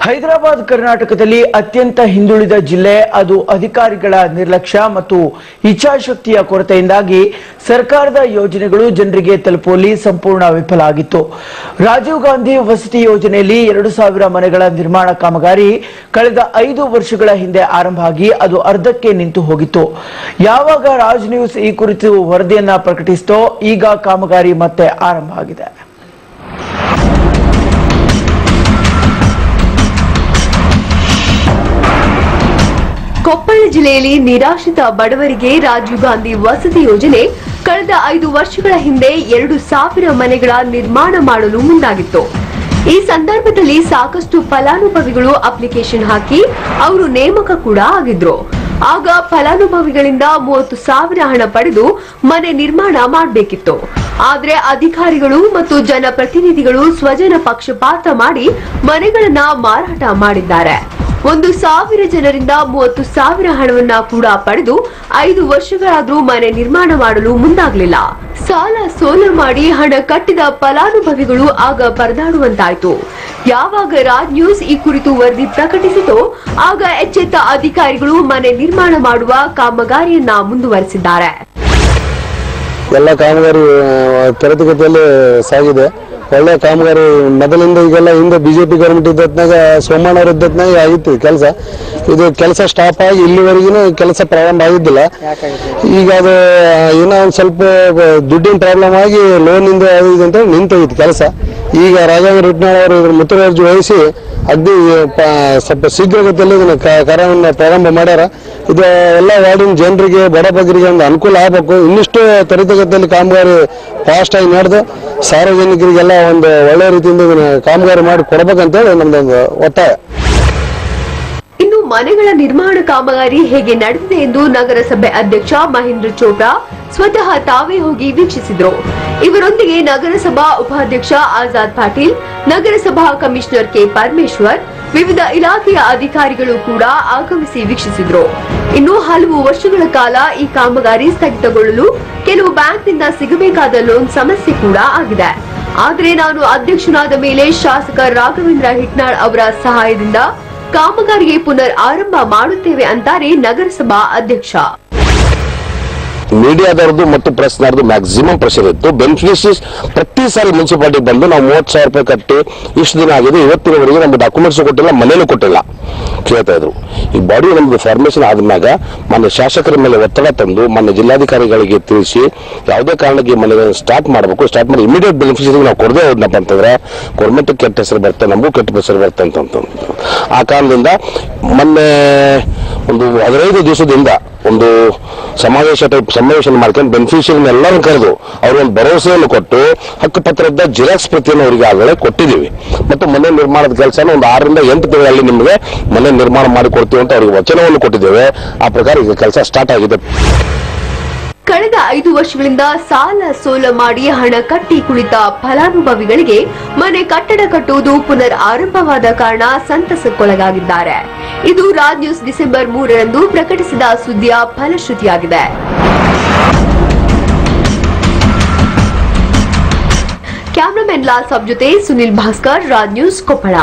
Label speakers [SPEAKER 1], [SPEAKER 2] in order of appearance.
[SPEAKER 1] ಹೈದರಾಬಾದ್ ಕರ್ನಾಟಕದಲ್ಲಿ ಅತ್ಯಂತ ಹಿಂದುಳಿದ ಜಿಲ್ಲೆ. ಅದು ಅಧಿಕಾರಿಗಳ ನಿರ್ಲಕ್ಷ್ಯ ಮತ್ತು ಇಚ್ಛಾಶಕ್ತಿಯ ಕೊರತೆಯಿಂದಾಗಿ ಸರ್ಕಾರದ ಯೋಜನೆಗಳು ಜನರಿಗೆ ತಲುಪುವಲ್ಲಿ ಸಂಪೂರ್ಣ ವಿಫಲ ಆಗಿತ್ತು. ರಾಜೀವ್ ಗಾಂಧಿ ವಸತಿ ಯೋಜನೆಯಲ್ಲಿ 2000 ಮನೆಗಳ ನಿರ್ಮಾಣ ಕಾಮಗಾರಿ ಕಳೆದ 5 ವರ್ಷಗಳ ಹಿಂದೆ ಆರಂಭ ಆಗಿ ಅದು ಅರ್ಧಕ್ಕೆ ನಿಂತು ಹೋಗಿತ್ತು. ಯಾವಾಗ ರಾಜ್ ನ್ಯೂಸ್ ಈ ಕುರಿತು ವರದಿಯನ್ನ ಪ್ರಕಟಿಸಿತೋ ಈಗ ಕಾಮಗಾರಿ ಮತ್ತೆ ಆರಂಭ ಆಗಿದೆ.
[SPEAKER 2] ಕೊಪ್ಪಳ ಜಿಲ್ಲೆಯಲ್ಲಿ ನಿರಾಶ್ರಿತ ಬಡವರಿಗೆ ರಾಜೀವ್ ಗಾಂಧಿ ವಸತಿ ಯೋಜನೆ ಕಳೆದ 5 ವರ್ಷಗಳ ಹಿಂದೆ 2000 ಮನೆಗಳ ನಿರ್ಮಾಣ ಮಾಡಲು ಮುಂದಾಗಿತ್ತು. ಈ ಸಂದರ್ಭದಲ್ಲಿ ಸಾಕಷ್ಟು ಫಲಾನುಭವಿಗಳು ಅಪ್ಲಿಕೇಶನ್ ಹಾಕಿ ಅವರು ನೇಮಕ ಕೂಡ ಆಗಿದ್ರು. ಆಗ ಫಲಾನುಭವಿಗಳಿಂದ 30,000 ಹಣ ಪಡೆದು ಮನೆ ನಿರ್ಮಾಣ ಮಾಡಬೇಕಿತ್ತು. ಆದ್ರೆ ಅಧಿಕಾರಿಗಳು ಮತ್ತು ಜನಪ್ರತಿನಿಧಿಗಳು ಸ್ವಜನ ಪಕ್ಷಪಾತ ಮಾಡಿ ಮನೆಗಳನ್ನ ಮಾರಾಟ ಮಾಡಿದ್ದಾರೆ. 1,000 ಜನರಿಂದ 30,000 ಹಣವನ್ನ ಕೂಡ ಪಡೆದು 5 ವರ್ಷಗಳಾದ್ರೂ ಮನೆ ನಿರ್ಮಾಣ ಮಾಡಲು ಮುಂದಾಗಲಿಲ್ಲ. ಸಾಲ ಸೋಲ ಮಾಡಿ ಹಣ ಕಟ್ಟಿದ ಫಲಾನುಭವಿಗಳು ಆಗ ಪರದಾಡುವಂತಾಯ್ತು. ಯಾವಾಗ ರಾಜ್ ನ್ಯೂಸ್ ಈ ಕುರಿತು ವರದಿ ಪ್ರಕಟಿಸಿತೋ ಆಗ ಎಚ್ಚೆತ್ತ ಅಧಿಕಾರಿಗಳು ಮನೆ ನಿರ್ಮಾಣ ಮಾಡುವ ಕಾಮಗಾರಿಯನ್ನ ಮುಂದುವರೆಸಿದ್ದಾರೆ.
[SPEAKER 3] ಎಲ್ಲ ಕಾಮಗಾರಿ ತ್ವರಿತಗತಿಯಲ್ಲಿ ಸಾಗಿದೆ. ಒಳ್ಳೆ ಕಾಮಗಾರಿ ಮೊದಲಿಂದ ಈಗೆಲ್ಲ ಹಿಂದೆ ಬಿಜೆಪಿ ಗೌರ್ಮೆಂಟ್ ಇದ್ದತ್ನಾಗ ಸೋಮಣ್ಣ ಅವ್ರ ಇದ್ದತ್ನಾಗ ಆಗಿತ್ತು ಕೆಲಸ. ಇದು ಕೆಲಸ ಸ್ಟಾಪ್ ಆಗಿ ಇಲ್ಲಿವರೆಗೂ ಕೆಲಸ ಪ್ರಾರಂಭ ಆಗಿದ್ದಿಲ್ಲ. ಈಗ ಅದು ಏನೋ ಒಂದು ಸ್ವಲ್ಪ ದುಡ್ಡಿನ ಪ್ರಾಬ್ಲಮ್ ಆಗಿ ಲೋನಿಂದ ಇದು ಅಂತ ನಿಂತೋಗಿತ್ತು ಕೆಲಸ. ಈಗ ರಾಜೇಂದ್ರ ಹಿಟ್ನಾಳ್ ಅವರು ಇದ್ರ ಮುತುವರ್ಜಿ ವಹಿಸಿ ಅಗ್ದಿ ಸ್ವಲ್ಪ ಶೀಘ್ರಗತಿಯಲ್ಲಿ ಇದನ್ನ ಕಾರ್ಯವನ್ನು ಪ್ರಾರಂಭ ಮಾಡ್ಯಾರ. ಇದು ಎಲ್ಲ ವಾರ್ಡಿನ ಜನರಿಗೆ ಬಡಬಗರಿಗೆ ಒಂದು ಅನುಕೂಲ ಆಗಬೇಕು. ಇನ್ನಿಷ್ಟು ತ್ವರಿತಗತಿಯಲ್ಲಿ ಕಾಮಗಾರಿ ಫಾಸ್ಟ್ ಆಗಿ ನಡೆದು ಸಾರ್ವಜನಿಕರಿಗೆಲ್ಲ ಒಂದು ಒಳ್ಳೆ ರೀತಿಯಿಂದ ಇದನ್ನ ಕಾಮಗಾರಿ ಮಾಡಿ ಕೊಡಬೇಕಂತೇಳಿ ನಮ್ದೊಂದು ಒತ್ತಾಯ.
[SPEAKER 2] ಇನ್ನು ಮನೆಗಳ ನಿರ್ಮಾಣ ಕಾಮಗಾರಿ ಹೇಗೆ ನಡೆದಿದೆ ಎಂದು ನಗರಸಭೆ ಅಧ್ಯಕ್ಷ ಮಹೇಂದ್ರ ಚೋಪ್ರಾ ಸ್ವತಃ ತಾವೇ ಹೋಗಿ ವೀಕ್ಷಿಸಿದ್ರು. ಇವರೊಂದಿಗೆ ನಗರಸಭಾ ಉಪಾಧ್ಯಕ್ಷ ಆಜಾದ್ ಪಾಟೀಲ್, ನಗರಸಭಾ ಕಮಿಷನರ್ ಕೆ ಪರಮೇಶ್ವರ್, ವಿವಿಧ ಇಲಾಖೆಯ ಅಧಿಕಾರಿಗಳು ಕೂಡ ಆಗಮಿಸಿ ವೀಕ್ಷಿಸಿದ್ರು. ಇನ್ನು ಹಲವು ವರ್ಷಗಳ ಕಾಲ ಈ ಕಾಮಗಾರಿ ಸ್ಥಗಿತಗೊಳ್ಳಲು ಕೆಲವು ಬ್ಯಾಂಕ್ನಿಂದ ಸಿಗಬೇಕಾದ ಲೋನ್ ಸಮಸ್ಯೆ ಕೂಡ ಆಗಿದೆ. ಆದ್ರೆ ನಾನು ಅಧ್ಯಕ್ಷನಾದ ಮೇಲೆ ಶಾಸಕ ರಾಘವೇಂದ್ರ ಹಿಟ್ನಾಳ್ ಅವರ ಸಹಾಯದಿಂದ ಕಾಮಗಾರಿಗೆ ಪುನರ್ ಆರಂಭ ಮಾಡುತ್ತೇವೆ ಅಂತಾರೆ ನಗರಸಭಾ ಅಧ್ಯಕ್ಷ.
[SPEAKER 4] ಮೀಡಿಯಾದವ್ರದ್ದು ಮತ್ತು ಪ್ರೆಸ್ನವ್ರದ್ದು ಮ್ಯಾಕ್ಸಿಮಮ್ ಪ್ರೆಷರ್ ಇತ್ತು. ಬೆನಿಫಿಷರೀಸ್ ಪ್ರತಿ ಸಾರಿ ಮುನ್ಸಿಪಾಲಿಟಿ ಬಂದು ನಾವು 30,000 ರೂಪಾಯಿ ಕಟ್ಟಿ ಇಷ್ಟು ದಿನ ಆಗಿದೆ, ಇವತ್ತಿನವರೆಗೆ ನಮ್ಗೆ ಡಾಕ್ಯುಮೆಂಟ್ಸ್ ಕೊಟ್ಟಿಲ್ಲ, ಮನೇನೂ ಕೊಟ್ಟಿಲ್ಲ ಕೇಳ್ತಾ ಇದ್ರು. ಈ ಬಾಡಿ ನಮ್ದು ಫಾರ್ಮೇಶನ್ ಆದ್ಮ್ಯಾಗ ಮೊನ್ನೆ ಶಾಸಕರ ಮೇಲೆ ಒತ್ತಡ ತಂದು ಮೊನ್ನೆ ಜಿಲ್ಲಾಧಿಕಾರಿಗಳಿಗೆ ತಿಳಿಸಿ ಯಾವುದೇ ಕಾರಣಕ್ಕೆ ಮನೆಗಳನ್ನು ಸ್ಟಾರ್ಟ್ ಮಾಡಿ ಇಮಿಡಿಯೇಟ್ ಬೆನಿಫಿಷರಿ ನಾವು ಕೊಡದೆ ಹೋದ್ನಪ್ಪ ಅಂತಂದ್ರೆ ಗೌರ್ಮೆಂಟ್ ಕೆಟ್ಟ ಹೆಸರು ಬರ್ತದೆ, ನಮಗೂ ಕೆಟ್ಟ ಹೆಸರು ಬರ್ತದೆ ಅಂತ. ಆ ಕಾರಣದಿಂದ ಮೊನ್ನೆ ಒಂದು 15 ದಿವಸದಿಂದ ಒಂದು ಸಮಾವೇಶ ಮಾಡ್ಕೊಂಡು ಬೆನಿಫಿಷಿಯರಿ ಎಲ್ಲರೂ ಕರೆದು ಅವ್ರಿಗೊಂದು ಭರವಸೆಯನ್ನು ಕೊಟ್ಟು ಹಕ್ಕುಪತ್ರದ ಜಿರಾಕ್ಸ್ ಪ್ರತಿಯನ್ನು ಅವರಿಗೆ ಆಗಲೇ ಕೊಟ್ಟಿದ್ದೀವಿ. ಮತ್ತು ಮನೆ ನಿರ್ಮಾಣದ ಕೆಲಸನ ಒಂದು 6 ರಿಂದ 8 ತಿಂಗಳಲ್ಲಿ ನಿಮಗೆ ಮನೆ ನಿರ್ಮಾಣ ಮಾಡಿಕೊಡ್ತೀವಿ ಅಂತ ಅವರಿಗೆ ವಚನವನ್ನು ಕೊಟ್ಟಿದ್ದೇವೆ. ಆ ಪ್ರಕಾರ ಈಗ ಕೆಲಸ ಸ್ಟಾರ್ಟ್ ಆಗಿದೆ.
[SPEAKER 2] ಕಳೆದ 5 ವರ್ಷಗಳಿಂದ ಸಾಲ ಸೋಲ ಮಾಡಿ ಹಣ ಕಟ್ಟಿ ಕುಳಿತ ಫಲಾನುಭವಿಗಳಿಗೆ ಮನೆ ಕಟ್ಟಡ ಕಟ್ಟುವುದು ಪುನರ್ ಆರಂಭವಾದ ಕಾರಣ ಸಂತಸಕ್ಕೊಳಗಾಗಿದ್ದಾರೆ. ಇದು ರಾಜ್ ನ್ಯೂಸ್ ಡಿಸೆಂಬರ್ 3ರಂದು ಪ್ರಕಟಿಸಿದ ಸುದ್ದಿಯ ಫಲಶ್ರುತಿಯಾಗಿದೆ. ಕ್ಯಾಮರಾಮನ್ ಲಾಲ್ ಸಾಬ್ ಜೊತೆ ಸುನಿಲ್ ಭಾಸ್ಕರ್, ರಾಜ್ ನ್ಯೂಸ್, ಕೊಪ್ಪಳ.